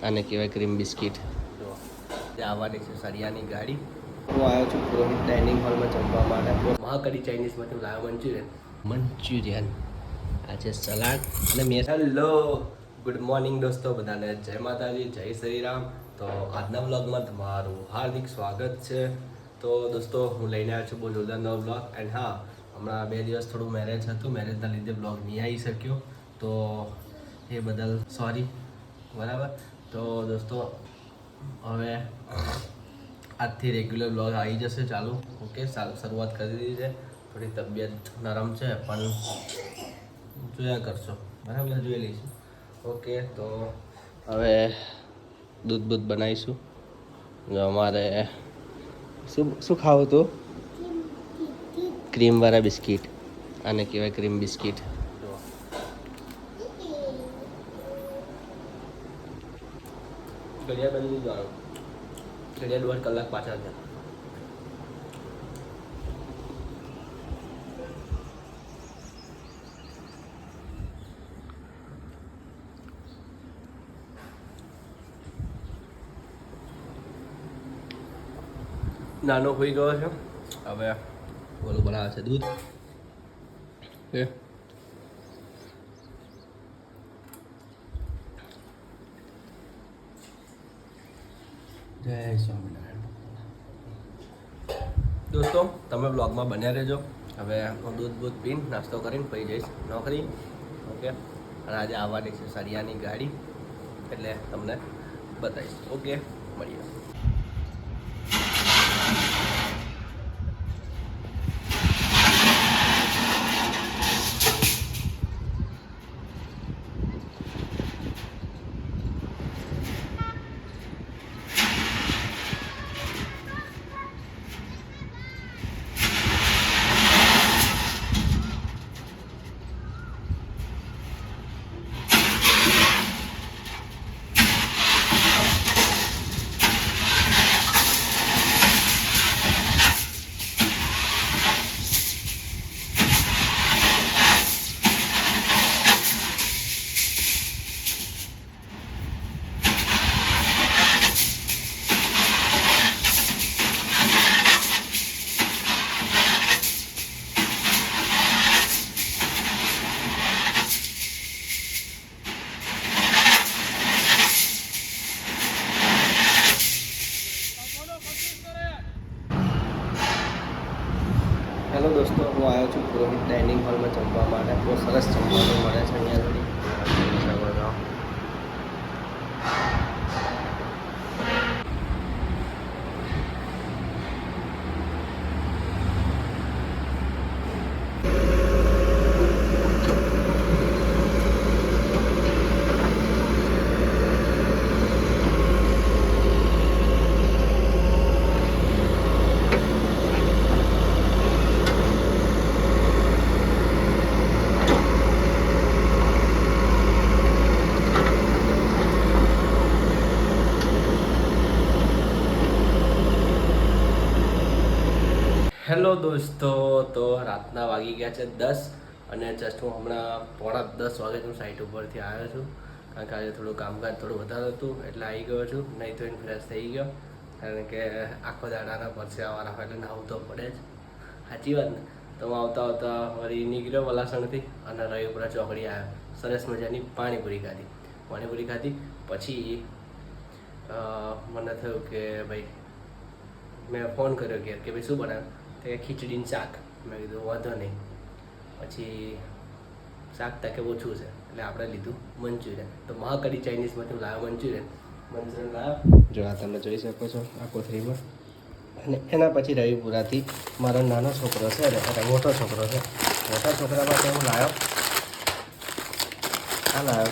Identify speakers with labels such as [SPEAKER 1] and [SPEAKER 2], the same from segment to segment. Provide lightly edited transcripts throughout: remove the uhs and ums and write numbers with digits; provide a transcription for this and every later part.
[SPEAKER 1] આને કહેવાય cream biscuit. જો ત્યાં આવવાની છે સરિયાની ગાડી. હું આવ્યો છું પુરોહિત ડાઇનિંગ હોલમાં જમવા માટે. મહાકડી ચાઇનીઝમાંથી હું લાવ્યો મંચુરિયન. આ છે સલાડ અને મેં હેલો ગુડ મોર્નિંગ દોસ્તો, બધાને જય માતાજી, જય શ્રી રામ. તો આજના વ્લોગમાં તમારું હાર્દિક સ્વાગત છે. તો દોસ્તો હું લઈને આવ્યો છું બહુ જોરદાર નવો વ્લોગ. એન્ડ હા, હમણાં 2 દિવસ થોડું મેરેજ હતું, મેરેજના લીધે વ્લોગ નહીં આવી શક્યો, તો એ બદલ સોરી. બરાબર. તો દોસ્તો હવે આજથી રેગ્યુલર વ્લોગ આવી જશે ચાલુ. ઓકે, શરૂઆત કરી દીધી છે. થોડી તબિયત નરમ છે પણ જોયા કરશો, બરાબર, જોઈ લઈશું. ઓકે, તો હવે દૂધ બનાવીશું. જો અમારે શું ખાવું હતું? ક્રીમવાળા બિસ્કિટ. આને કહેવાય ક્રીમ બિસ્કિટ. ઘડિયા બની જવાનું, ઘડિયા 1.5 કલાક પાછળ છે. નાનો હોઈ ગયો છે. હવે ઓલું બનાવે છે દૂધ. ઓકે, જય સ્વામિનારાયણ. દોસ્તો તમે બ્લોગમાં બન્યા રહેજો. હવે હું દૂધ પીને નાસ્તો કરીને પછી જઈશ નોકરી. ઓકે, અને આજે આવવાની છે સરિયાની ગાડી, એટલે તમને બતાવીશ. ઓકે, મળીએ. હેલો દોસ્તો, હું આવ્યો છું પુરોહિત ડાઇનિંગ હોલમાં જમવા માટે. બહુ સરસ જમવાનું મળે છે અહીંયા સુધી. હેલો દોસ્તો, તો રાતના વાગી ગયા છે 10 અને જસ્ટ હું હમણાં 9:45 વાગે હું સાઇટ ઉપરથી આવ્યો છું. કારણ કે આજે થોડું કામકાજ થોડું વધારે હતું એટલે આવી ગયો છું. નહીં તો એને ફ્રેશ થઈ ગયો, કારણ કે આખો દાડાના પરસેવાવાળા હોય એટલે નાવું તો પડે જ. સાચી વાત ને. તો હું આવતા વળી નીકળ્યો વલાસણથી અને રવિપુરા ચોકડી આવ્યો. સરસ મજાની પાણીપુરી ખાધી. પછી મને થયું કે ભાઈ, મેં ફોન કર્યો કે ભાઈ શું બનાવ્યું? તે ખીચડીનું શાક. મેં કીધું વાંધો નહીં. પછી શાક તાકે ઓછું છે એટલે આપણે લીધું મંચુરિયન. તો મહાકડી ચાઇનીઝમાંથી હું લાવ્યો મંચુરિયન લાવ્યો. જો આ તમે જોઈ શકો છો આ કોથળીમાં. અને એના પછી રવિપુરાથી મારો નાનો છોકરો છે અને મોટો છોકરો છે. મોટા છોકરા માટે હું લાવ્યો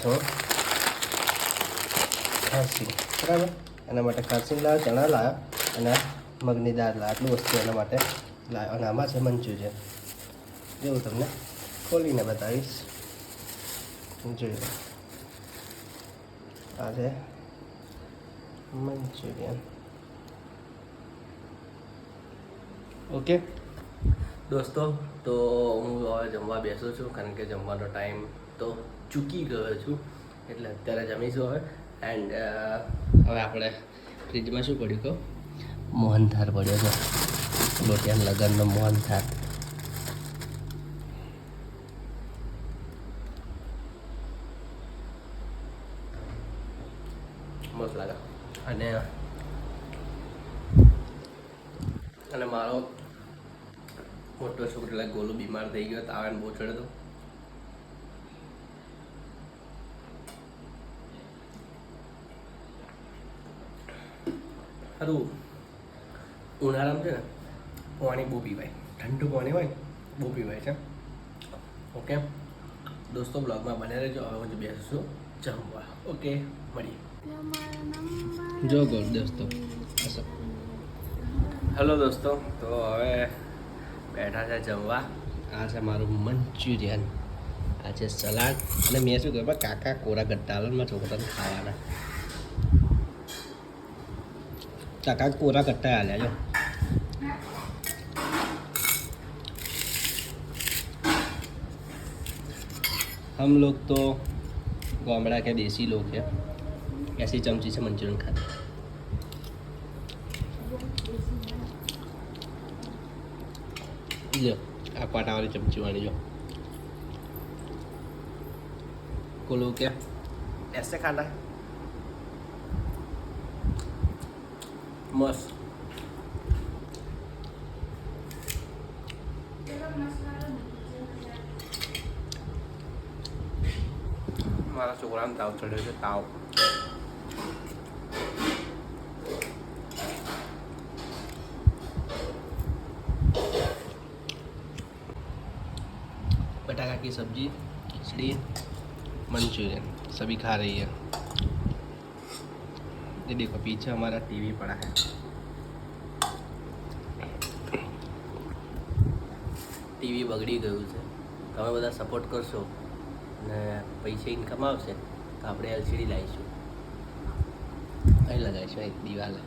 [SPEAKER 1] છો ખારસી. બરાબર, એના માટે ખારસી લાવ્યો, ચણા લાવ્યો અને મગની દાળ લાવ્યો. આટલું વસ્તુ એના માટે લાવ્યો. અને આમાં છે મંચુરિયન. જેવું તમને ખોલીને બતાવીશ, જોઈ લો. આ છે મંચુરિયન. ઓકે દોસ્તો, તો હું હવે જમવા બેસું છું, કારણ કે જમવાનો ટાઈમ તો ચૂકી ગયો છું, એટલે અત્યારે જમીશું હવે. એન્ડ હવે આપણે ફ્રીજમાં શું પડ્યું કહો, મોહનથાળ પડ્યો છે, લોટિયાન લગનનો મોહનથાળ. મસ્ત લાગે. અને મારો મોટો છોકરો એટલે ગોલું બીમાર થઈ ગયો, તાવ બહુ ચડ્યો હતો. સારું ઉનાળામાં છે ને પાણી બહુ પીવાય, ઠંડુ પાણી હોય બહુ પીવાય છે. ઓકે દોસ્તો, બ્લોગમાં બને રહેજો. હવે હું બેસું જમવા. ઓકે મળીએ. જો ગોળ દોસ્તો. હેલો દોસ્તો, તો હવે બેઠા છે જમવા. આ છે મારું મંચુરિયન, આ છે સલાડ, અને મેં શું કહ્યું કાકા કોરા ગટ્ટા મારા છોકરાને ખાવાના. કાકા કોરા ગટ્ટા હાલ્યા જો. हम लोग तो गामड़ा के देसी लोग हैं, ऐसी चमची से मंचूरियन खाते हैं. जो आ कांटा वाली चमची वाली जो को लोग क्या ऐसे खाना है. मस्त. મારા છોકરાને તાવ ચડ્યો છે, તાવ. बटाका की सब्जी, खिचड़ी, मंचूरियन सभी खा रही है. ये देखो पीछे हमारा टीवी पड़ा है. ટીવી બગડી ગયું છે. તમે બધા સપોર્ટ કરશો અને પૈસા ઇન્કમ આવશે તો આપણે એલસીડી લાવીશું, અહીં લગાવીશું એક દિવાલે.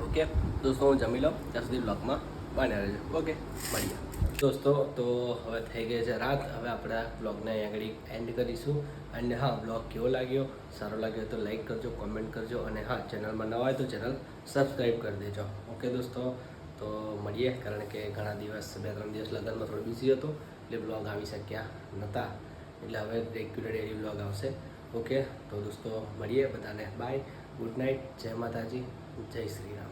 [SPEAKER 1] ઓકે દોસ્તો, હું જમી લઉં ત્યાં સુધી બ્લોગમાં બન્યા રહેજો. ઓકે મળીએ દોસ્તો. તો હવે થઈ ગઈ છે રાત. હવે આપણે બ્લોગને અહીં આગળ એન્ડ કરીશું. અને હા, બ્લોગ કેવો લાગ્યો, સારો લાગ્યો તો લાઈક કરજો, કોમેન્ટ કરજો, અને હા, ચેનલમાં નવા હોય તો ચેનલ સબસ્ક્રાઈબ કરી દેજો. ઓકે દોસ્તો, તો મળીએ. કારણ કે ઘણા દિવસ 2-3 દિવસ લગ્નમાં થોડો બિઝી હતો એટલે બ્લોગ આવી શક્યા નહોતા, એટલે હવે રેગ્યુલર ડેલી બ્લોગ આવશે. ઓકે તો દોસ્તો મળીએ. બધાને બાય, ગુડ નાઇટ, જય માતાજી, જય શ્રી રામ.